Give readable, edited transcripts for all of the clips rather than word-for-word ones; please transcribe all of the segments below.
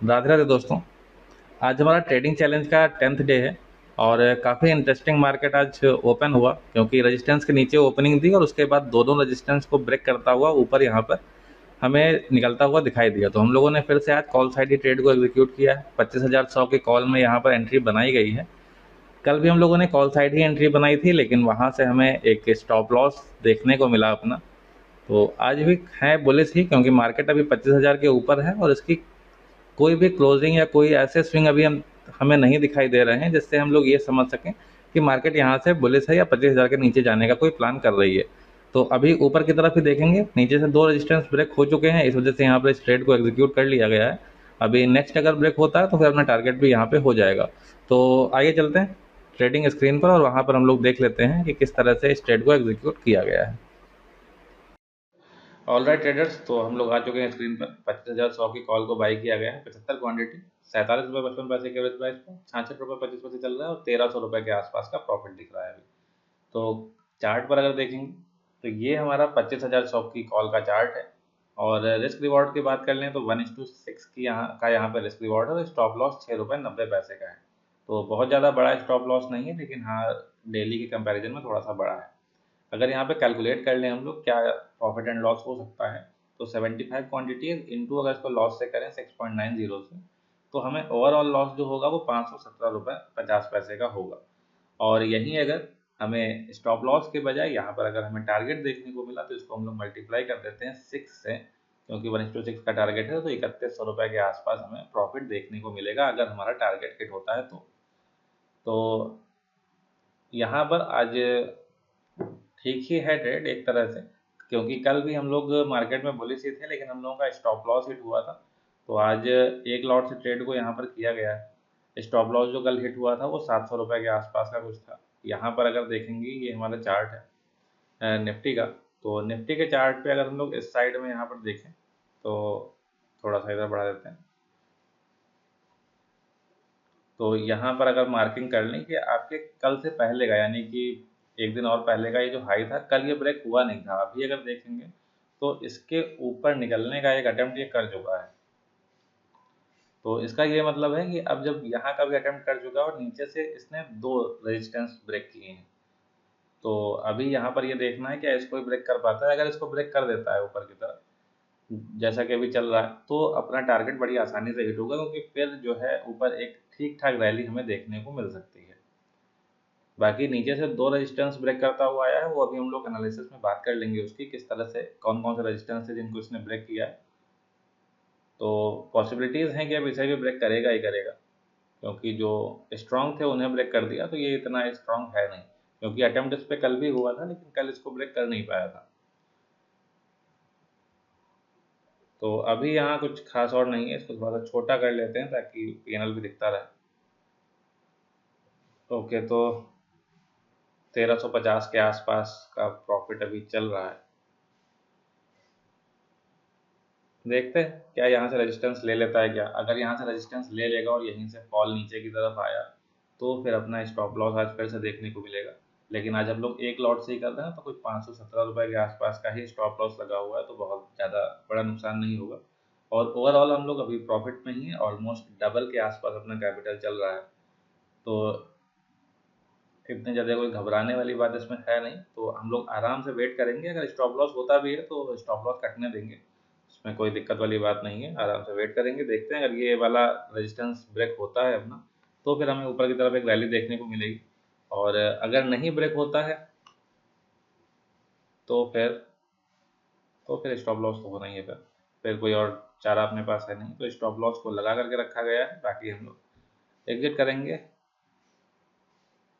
राधे राधे दोस्तों। आज हमारा ट्रेडिंग चैलेंज का 10th डे है और काफ़ी इंटरेस्टिंग मार्केट आज ओपन हुआ क्योंकि रेजिस्टेंस के नीचे ओपनिंग दी और उसके बाद दोनों रेजिस्टेंस को ब्रेक करता हुआ ऊपर यहाँ पर हमें निकलता हुआ दिखाई दिया। तो हम लोगों ने फिर से आज कॉल साइड ही ट्रेड को एग्जीक्यूट किया है। 25,100 की कॉल में यहाँ पर एंट्री बनाई गई है। कल भी हम लोगों ने कॉल साइड ही एंट्री बनाई थी, लेकिन वहाँ से हमें एक स्टॉप लॉस देखने को मिला अपना। तो आज भी है बुलिश ही क्योंकि मार्केट अभी 25,000 के ऊपर है और इसकी कोई भी क्लोजिंग या कोई ऐसे स्विंग अभी हमें नहीं दिखाई दे रहे हैं जिससे हम लोग ये समझ सकें कि मार्केट यहाँ से बुलिश है या 25,000 के नीचे जाने का कोई प्लान कर रही है। तो अभी ऊपर की तरफ ही देखेंगे, नीचे से दो रेजिस्टेंस ब्रेक हो चुके हैं, इस वजह से यहाँ पर इस ट्रेड को एग्जीक्यूट कर लिया गया है। अभी नेक्स्ट अगर ब्रेक होता है तो फिर अपना टारगेट भी यहाँ पे हो जाएगा। तो आइए चलते हैं ट्रेडिंग स्क्रीन पर और वहाँ पर हम लोग देख लेते हैं कि किस तरह से इस ट्रेड को एग्जीक्यूट किया गया है। ऑल राइट ट्रेडर्स, तो हम लोग आ चुके हैं स्क्रीन पर। 25,100 की कॉल को बाई किया गया है, 75 क्वांटिटी, 47 रुपये 55 पैसे के एवरेज प्राइस पर, 66 रुपये 25 पैसे चल रहा है और 1300 रुपये के आसपास का प्रॉफिट दिख रहा है अभी। तो चार्ट पर अगर देखेंगे तो ये हमारा 25,100 की कॉल का चार्ट है। और रिस्क रिवॉर्ड की बात कर लें तो 1:6 की यहाँ पर रिस्क रिवॉर्ड है और स्टॉप लॉस 6 रुपये 90 पैसे का है। तो बहुत ज़्यादा बड़ा स्टॉप लॉस नहीं है, लेकिन हाँ, डेली के कंपैरिजन में थोड़ा सा बड़ा है। अगर यहाँ पे कैलकुलेट कर लें हम लोग क्या प्रॉफिट एंड लॉस हो सकता है, तो 75 क्वांटिटी इंटू अगर इसको लॉस से करें 6.90 से, तो हमें ओवरऑल लॉस जो होगा वो 517 रुपये 50 पैसे का होगा। और यहीं अगर हमें स्टॉप लॉस के बजाय यहाँ पर अगर हमें टारगेट देखने को मिला तो इसको हम लोग मल्टीप्लाई कर देते हैं 6 से, क्योंकि 1:6 का टारगेट है, तो 3100 रुपये के आसपास हमें प्रॉफिट देखने को मिलेगा अगर हमारा टारगेट हिट होता है तो यहाँ पर आज ठीक ही है ट्रेड एक तरह से, क्योंकि कल भी हम लोग मार्केट में बुलिश ही थे, लेकिन हम लोगों का स्टॉप लॉस हिट हुआ था। तो आज एक लॉट से ट्रेड को यहाँ पर किया गया है। स्टॉप लॉस जो कल हिट हुआ था वो 700 रुपये के आसपास का कुछ था। यहाँ पर अगर देखेंगे, ये हमारा चार्ट है निफ्टी का। तो निफ्टी के चार्ट पे अगर हम लोग इस साइड में यहाँ पर देखें तो थोड़ा सा इधर बढ़ा देते हैं। तो यहाँ पर अगर मार्किंग कर लें कि आपके कल से पहले का, यानी कि एक दिन और पहले का ये जो हाई था, कल ये ब्रेक हुआ नहीं था। अभी अगर देखेंगे तो इसके ऊपर निकलने का एक अटेम्प्ट ये कर चुका है। तो इसका ये मतलब है कि अब जब यहाँ का भी अटेम्प्ट कर चुका है और नीचे से इसने दो रेजिस्टेंस ब्रेक किए हैं, तो अभी यहाँ पर ये देखना है क्या इसको भी ब्रेक कर पाता है। अगर इसको ब्रेक कर देता है ऊपर की तरफ, जैसा कि अभी चल रहा है, तो अपना टारगेट बड़ी आसानी से हिट होगा, क्योंकि फिर जो है ऊपर एक ठीक ठाक रैली हमें देखने को मिल सकती है। बाकी नीचे से दो रेजिस्टेंस ब्रेक करता हुआ आया है, वो अभी हम लोग एनालिसिस में बात कर लेंगे उसकी, किस तरह से कौन कौन से रेजिस्टेंस है जिनको इसने ब्रेक किया है। तो पॉसिबिलिटीज़ हैं कि अब इसे भी ब्रेक करेगा ही करेगा, क्योंकि जो स्ट्रॉन्ग थे उन्हें ब्रेक कर दिया, तो ये इतना स्ट्रॉन्ग है नहीं, क्योंकि अटेम्प्ट इस पर कल भी हुआ था लेकिन कल इसको ब्रेक कर नहीं पाया था। तो अभी यहाँ कुछ खास और नहीं है, इसको थोड़ा सा छोटा कर लेते हैं ताकि पीएनएल भी दिखता रहे। ओके, तो 1350 के आसपास का प्रॉफिट अभी चल रहा है। देखते हैं क्या यहाँ से रेजिस्टेंस ले लेता है क्या। अगर यहाँ से रेजिस्टेंस ले लेगा और यहीं से फॉल नीचे की तरफ आया, तो फिर अपना स्टॉप लॉस आज फिर से देखने को मिलेगा। लेकिन आज हम लोग एक लॉट से ही कर रहे हैं, तो कुछ 517 रुपये के आसपास का ही स्टॉप लॉस लगा हुआ है, तो बहुत ज़्यादा बड़ा नुकसान नहीं होगा। और ओवरऑल हम लोग अभी प्रॉफिट में ही है, ऑलमोस्ट डबल के आसपास अपना कैपिटल चल रहा है। तो इतनी ज़्यादा कोई घबराने वाली बात इसमें है नहीं, तो हम लोग आराम से वेट करेंगे। अगर स्टॉप लॉस होता भी है तो स्टॉप लॉस कटने देंगे, इसमें कोई दिक्कत वाली बात नहीं है। आराम से वेट करेंगे, देखते हैं अगर ये वाला रेजिस्टेंस ब्रेक होता है अपना, तो फिर हमें ऊपर की तरफ एक रैली देखने को मिलेगी। और अगर नहीं ब्रेक होता है तो फिर स्टॉप लॉस तो होना ही है। फिर कोई और चारा अपने पास है नहीं, तो स्टॉप लॉस को लगा करके रखा गया है। बाकी हम लोग एग्जिट करेंगे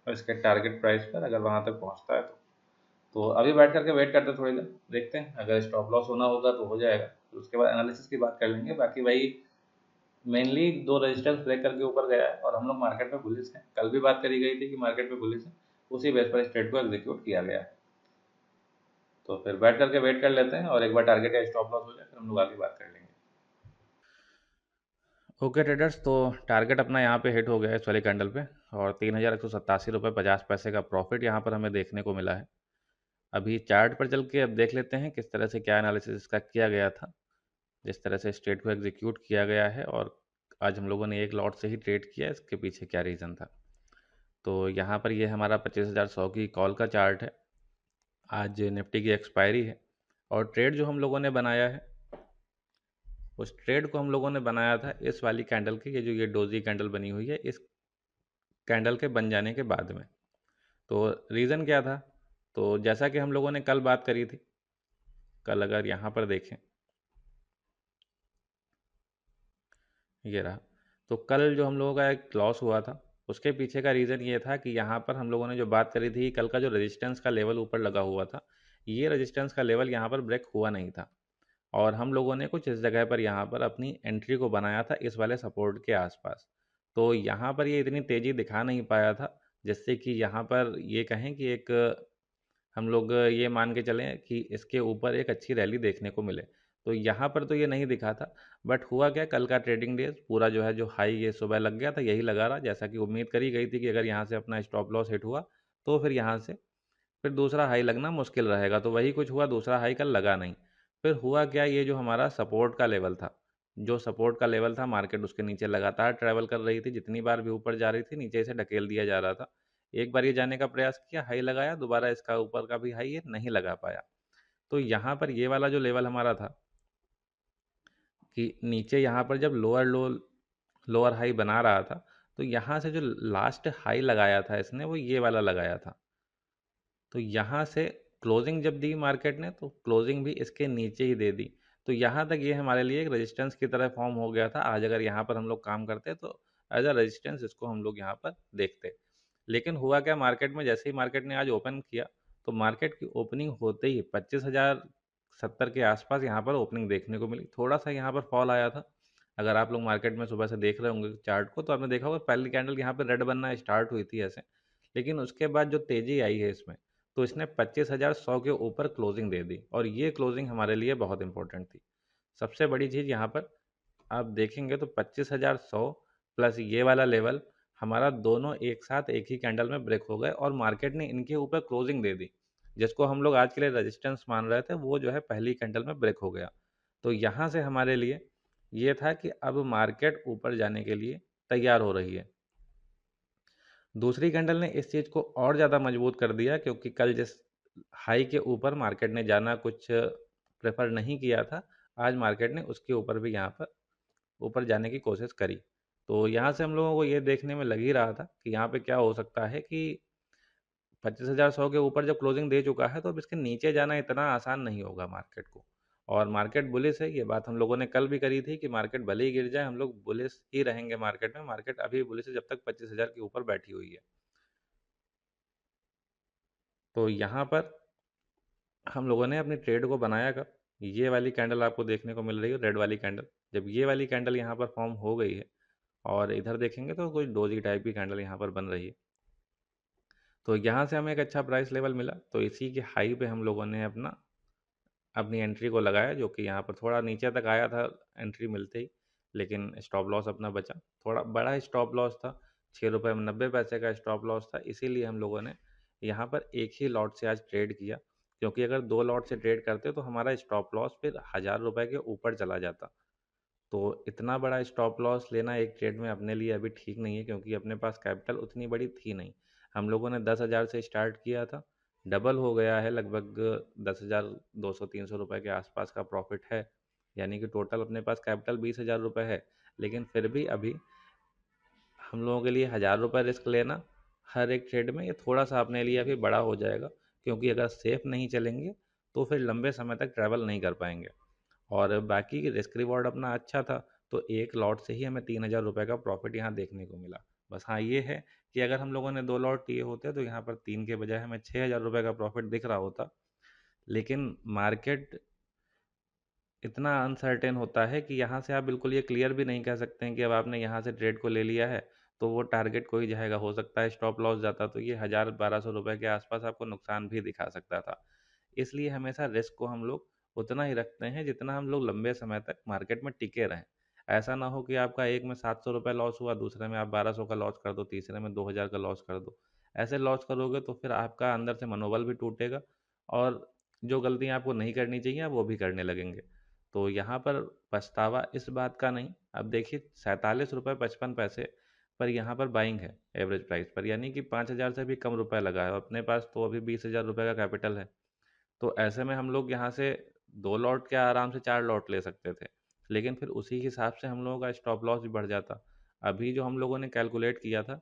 और इसके टारगेट प्राइस पर, अगर वहाँ तक पहुँचता है तो अभी बैठ करके वेट करते हैं थोड़ी देर, देखते हैं अगर स्टॉप लॉस होना होगा तो हो जाएगा, तो उसके बाद एनालिसिस की बात कर लेंगे। बाकी वही मेनली दो रेजिस्टेंस ब्रेक करके ऊपर गया है और हम लोग मार्केट में बुलिश हैं। कल भी बात करी गई थी कि मार्केट में बुलिश है, उसी बेस पर इस ट्रेड को एग्जीक्यूट किया गया है। तो फिर बैठ करके वेट कर लेते हैं और एक बार टारगेट या स्टॉप लॉस हो जाए फिर हम लोग आगे बात कर लेंगे। ओके ट्रेडर्स, तो टारगेट अपना यहाँ पे हिट हो गया है इस वाले कैंडल पे और 3,187 रुपये 50 पैसे का प्रॉफिट यहाँ पर हमें देखने को मिला है। अभी चार्ट पर चल के अब देख लेते हैं किस तरह से क्या एनालिसिस इसका किया गया था, जिस तरह से इस ट्रेड को एग्जीक्यूट किया गया है और आज हम लोगों ने एक लॉट से ही ट्रेड किया, इसके पीछे क्या रीज़न था। तो यहाँ पर ये हमारा 25,100 की कॉल का चार्ट है। आज निफ्टी की एक्सपायरी है और ट्रेड जो हम लोगों ने बनाया है, उस ट्रेड को हम लोगों ने बनाया था इस वाली कैंडल की, ये जो ये डोजी कैंडल बनी हुई है, इस कैंडल के बन जाने के बाद में। तो रीज़न क्या था? तो जैसा कि हम लोगों ने कल बात करी थी, कल अगर यहाँ पर देखें, ये रहा। तो कल जो हम लोगों का एक लॉस हुआ था, उसके पीछे का रीज़न ये था कि यहाँ पर हम लोगों ने जो बात करी थी, कल का जो रेजिस्टेंस का लेवल ऊपर लगा हुआ था, ये रेजिस्टेंस का लेवल यहाँ पर ब्रेक हुआ नहीं था और हम लोगों ने कुछ इस जगह पर यहाँ पर अपनी एंट्री को बनाया था इस वाले सपोर्ट के आसपास। तो यहाँ पर ये इतनी तेज़ी दिखा नहीं पाया था, जिससे कि यहाँ पर ये कहें कि एक हम लोग ये मान के चलें कि इसके ऊपर एक अच्छी रैली देखने को मिले। तो यहाँ पर तो ये नहीं दिखा था, बट हुआ क्या, कल का ट्रेडिंग डेज पूरा जो है, जो हाई ये सुबह लग गया था, यही लगा रहा, जैसा कि उम्मीद करी गई थी कि अगर यहाँ से अपना स्टॉप लॉस हिट हुआ तो फिर यहाँ से फिर दूसरा हाई लगना मुश्किल रहेगा। तो वही कुछ हुआ, दूसरा हाई कल लगा नहीं। फिर हुआ क्या, ये जो हमारा सपोर्ट का लेवल था, जो सपोर्ट का लेवल था, मार्केट उसके नीचे लगातार ट्रैवल कर रही थी, जितनी बार भी ऊपर जा रही थी नीचे से ढकेल दिया जा रहा था। एक बार ये जाने का प्रयास किया, हाई लगाया, दोबारा इसका ऊपर का भी हाई ये नहीं लगा पाया। तो यहाँ पर ये वाला जो लेवल हमारा था कि नीचे यहाँ पर जब लोअर हाई बना रहा था, तो यहाँ से जो लास्ट हाई लगाया था इसने, वो ये वाला लगाया था। तो यहाँ से क्लोजिंग जब दी मार्केट ने, तो क्लोजिंग भी इसके नीचे ही दे दी। तो यहाँ तक ये हमारे लिए एक रेजिस्टेंस की तरह फॉर्म हो गया था। आज अगर यहाँ पर हम लोग काम करते तो एज अ रेजिस्टेंस इसको हम लोग यहाँ पर देखते। लेकिन हुआ क्या, मार्केट में जैसे ही मार्केट ने आज ओपन किया, तो मार्केट की ओपनिंग होते ही 25,070 के आसपास यहाँ पर ओपनिंग देखने को मिली। थोड़ा सा यहाँ पर फॉल आया था। अगर आप लोग मार्केट में सुबह से देख रहे होंगे चार्ट को, तो आपने देखा होगा पहली कैंडल यहाँ पर रेड बनना स्टार्ट हुई थी ऐसे। लेकिन उसके बाद जो तेज़ी आई है इसमें, तो इसने 25,100 के ऊपर क्लोजिंग दे दी और ये क्लोजिंग हमारे लिए बहुत इंपॉर्टेंट थी। सबसे बड़ी चीज़ यहाँ पर आप देखेंगे तो 25,100 प्लस ये वाला लेवल हमारा दोनों एक साथ एक ही कैंडल में ब्रेक हो गए और मार्केट ने इनके ऊपर क्लोजिंग दे दी। जिसको हम लोग आज के लिए रेजिस्टेंस मान रहे थे, वो जो है पहली कैंडल में ब्रेक हो गया। तो यहाँ से हमारे लिए ये था कि अब मार्केट ऊपर जाने के लिए तैयार हो रही है। दूसरी कैंडल ने इस चीज़ को और ज़्यादा मजबूत कर दिया, क्योंकि कल जिस हाई के ऊपर मार्केट ने जाना कुछ प्रेफर नहीं किया था, आज मार्केट ने उसके ऊपर भी यहाँ पर ऊपर जाने की कोशिश करी। तो यहाँ से हम लोगों को ये देखने में लग ही रहा था कि यहाँ पे क्या हो सकता है कि 25,100 के ऊपर जब क्लोजिंग दे चुका है, तो अब इसके नीचे जाना इतना आसान नहीं होगा मार्केट को। और मार्केट बुलिश है, ये बात हम लोगों ने कल भी करी थी कि मार्केट भले ही गिर जाए, हम लोग बुलिश ही रहेंगे मार्केट में। मार्केट अभी बुलिश है जब तक 25,000 के ऊपर बैठी हुई है। तो यहाँ पर हम लोगों ने अपनी ट्रेड को बनाया कब, ये वाली कैंडल आपको देखने को मिल रही है, रेड वाली कैंडल। जब ये वाली कैंडल यहाँ पर फॉर्म हो गई है और इधर देखेंगे तो कोई डोजी टाइप की कैंडल यहाँ पर बन रही है, तो यहाँ से हमें एक अच्छा प्राइस लेवल मिला। तो इसी के हाई पे हम लोगों ने अपनी एंट्री को लगाया, जो कि यहाँ पर थोड़ा नीचे तक आया था एंट्री मिलते ही, लेकिन स्टॉप लॉस अपना बचा। थोड़ा बड़ा स्टॉप लॉस था, 6 रुपये में 90 पैसे का स्टॉप लॉस था। इसीलिए हम लोगों ने यहाँ पर एक ही लॉट से आज ट्रेड किया, क्योंकि अगर दो लॉट से ट्रेड करते तो हमारा स्टॉप लॉस फिर 1,000 रुपये के ऊपर चला जाता। तो इतना बड़ा स्टॉप लॉस लेना एक ट्रेड में अपने लिए अभी ठीक नहीं है, क्योंकि अपने पास कैपिटल उतनी बड़ी थी नहीं। हम लोगों ने 10,000 से स्टार्ट किया था, डबल हो गया है, लगभग 10,200-300 रुपये के आसपास का प्रॉफिट है। यानी कि टोटल अपने पास कैपिटल 20,000 रुपये है। लेकिन फिर भी अभी हम लोगों के लिए 1,000 रुपये रिस्क लेना हर एक ट्रेड में, ये थोड़ा सा अपने लिए अभी बड़ा हो जाएगा, क्योंकि अगर सेफ नहीं चलेंगे तो फिर लंबे समय तक ट्रैवल नहीं कर पाएंगे। और बाकी रिस्क रिवॉर्ड अपना अच्छा था, तो एक लॉट से ही हमें 3,000 रुपये का प्रॉफिट यहाँ देखने को मिला। बस हाँ, ये है कि अगर हम लोगों ने दो लॉट लिए होते तो यहाँ पर 3 के बजाय हमें 6,000 रुपये का प्रॉफिट दिख रहा होता। लेकिन मार्केट इतना अनसर्टेन होता है कि यहाँ से आप बिल्कुल ये क्लियर भी नहीं कह सकते हैं कि अब आपने यहाँ से ट्रेड को ले लिया है तो वो टारगेट को ही जाएगा। हो सकता है स्टॉप लॉस जाता तो ये 1,000-1,200 रुपये के आसपास आपको नुकसान भी दिखा सकता था। इसलिए हमेशा रिस्क को हम लोग उतना ही रखते हैं जितना हम लोग लंबे समय तक मार्केट में टिके रहें। ऐसा ना हो कि आपका एक में 700 रुपये लॉस हुआ, दूसरे में आप 1,200 का लॉस कर दो, तीसरे में 2,000 का लॉस कर दो। ऐसे लॉस करोगे तो फिर आपका अंदर से मनोबल भी टूटेगा और जो गलतियाँ आपको नहीं करनी चाहिए आप वो भी करने लगेंगे। तो यहाँ पर पछतावा इस बात का नहीं, अब देखिए 47 रुपये 55 पैसे पर यहाँ पर बाइंग है एवरेज प्राइस पर, यानी कि 5,000 से भी कम रुपए लगा है, और अपने पास तो अभी 20,000 रुपये का कैपिटल है। तो ऐसे में हम लोग यहाँ से 2 लॉट क्या आराम से 4 लॉट ले सकते थे, लेकिन फिर उसी हिसाब से हम लोगों का स्टॉप लॉस भी बढ़ जाता। अभी जो हम लोगों ने कैलकुलेट किया था,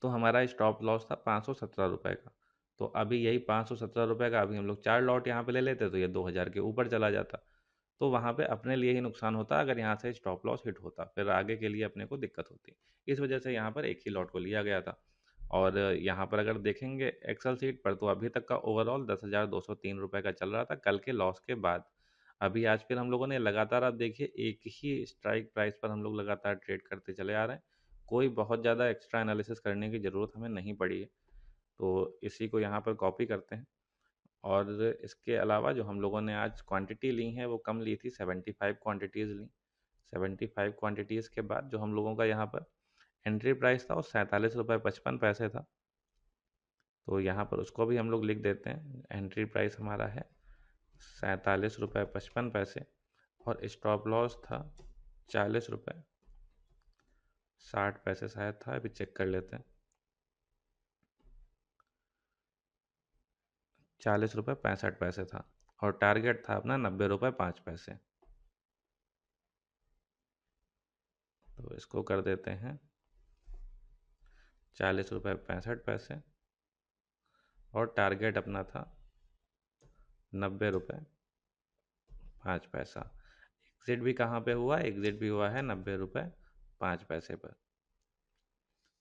तो हमारा स्टॉप लॉस था 517 रुपये का। तो अभी यही 517 रुपये का अभी हम लोग 4 लॉट यहाँ पे ले लेते तो ये 2,000 के ऊपर चला जाता। तो वहाँ पे अपने लिए ही नुकसान होता अगर यहाँ से स्टॉप लॉस हिट होता, फिर आगे के लिए अपने को दिक्कत होती। इस वजह से यहाँ पर एक ही लॉट को लिया गया था। और यहाँ पर अगर देखेंगे एक्सेल सीट पर, तो अभी तक का ओवरऑल 10,203 रुपये का चल रहा था कल के लॉस के बाद। अभी आज फिर हम लोगों ने लगातार, आप देखिए एक ही स्ट्राइक प्राइस पर हम लोग लगातार ट्रेड करते चले आ रहे हैं। कोई बहुत ज़्यादा एक्स्ट्रा एनालिसिस करने की ज़रूरत हमें नहीं पड़ी है। तो इसी को यहाँ पर कॉपी करते हैं। और इसके अलावा जो हम लोगों ने आज क्वांटिटी ली है वो कम ली थी, 75 क्वांटिटीज़ ली। 75 क्वांटिटीज़ के बाद जो हम लोगों का यहाँ पर एंट्री प्राइस था वो 47 रुपये 55 पैसे था। तो यहाँ पर उसको भी हम लोग लिख देते हैं, एंट्री प्राइस हमारा है 47 रुपये 55 पैसे, और स्टॉप लॉस था 40 रुपये 60 पैसे शायद था, अभी चेक कर लेते हैं। 40 रुपये 65 पैसे था, और टारगेट था अपना 90 रुपये 5 पैसे। तो इसको कर देते हैं 40 रुपये 65 पैसे, और टारगेट अपना था 90 रुपये 5 पैसा। एग्ज़िट भी कहाँ पे हुआ, एग्ज़िट भी हुआ है 90 रुपये 5 पैसे पर।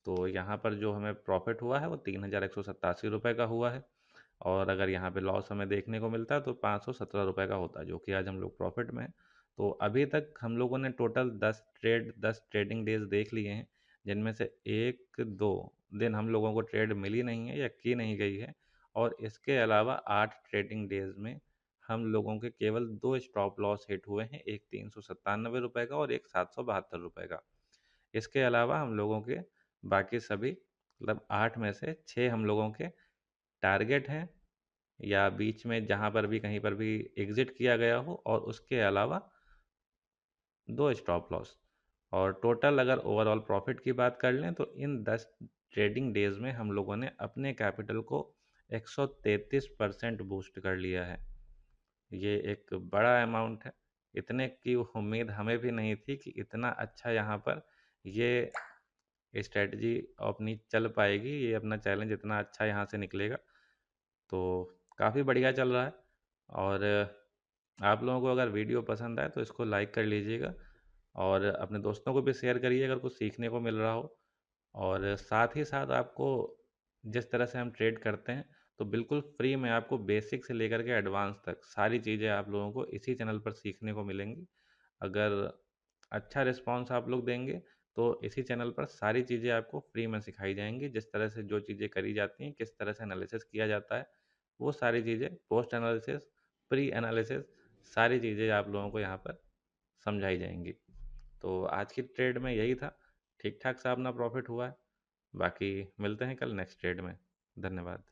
तो यहाँ पर जो हमें प्रॉफिट हुआ है वो 3,187 रुपये का हुआ है। और अगर यहाँ पे लॉस हमें देखने को मिलता है तो 517 रुपये का होता है, जो कि आज हम लोग प्रॉफिट में हैं। तो अभी तक हम लोगों ने टोटल 10 ट्रेडिंग डेज देख लिए हैं, जिनमें से 1-2 दिन हम लोगों को ट्रेड मिली नहीं है या की नहीं गई है। और इसके अलावा 8 ट्रेडिंग डेज में हम लोगों के केवल 2 स्टॉप लॉस हिट हुए हैं, एक 397 रुपये का और एक 772 रुपये का। इसके अलावा हम लोगों के बाकी सभी, मतलब 8 में से 6 हम लोगों के टारगेट हैं, या बीच में जहाँ पर भी कहीं पर भी एग्ज़िट किया गया हो, और उसके अलावा 2 स्टॉप लॉस। और टोटल अगर ओवरऑल प्रॉफिट की बात कर लें तो इन 10 ट्रेडिंग डेज़ में हम लोगों ने अपने कैपिटल को 133% बूस्ट कर लिया है। ये एक बड़ा अमाउंट है। इतने की उम्मीद हमें भी नहीं थी कि इतना अच्छा यहाँ पर ये स्ट्रेटजी अपनी चल पाएगी, ये अपना चैलेंज इतना अच्छा यहाँ से निकलेगा। तो काफ़ी बढ़िया चल रहा है। और आप लोगों को अगर वीडियो पसंद आए तो इसको लाइक कर लीजिएगा, और अपने दोस्तों को भी शेयर करिए अगर कुछ सीखने को मिल रहा हो। और साथ ही साथ आपको, जिस तरह से हम ट्रेड करते हैं, तो बिल्कुल फ्री में आपको बेसिक से लेकर के एडवांस तक सारी चीज़ें आप लोगों को इसी चैनल पर सीखने को मिलेंगी। अगर अच्छा रिस्पांस आप लोग देंगे तो इसी चैनल पर सारी चीज़ें आपको फ्री में सिखाई जाएंगी, जिस तरह से जो चीज़ें करी जाती हैं, किस तरह से एनालिसिस किया जाता है, वो सारी चीज़ें, पोस्ट एनालिसिस, प्री एनालिसिस, सारी चीज़ें आप लोगों को यहाँ पर समझाई जाएंगी। तो आज की ट्रेड में यही था, ठीक ठाक सा अपना प्रॉफिट हुआ है। बाकी मिलते हैं कल नेक्स्ट ट्रेड में। धन्यवाद।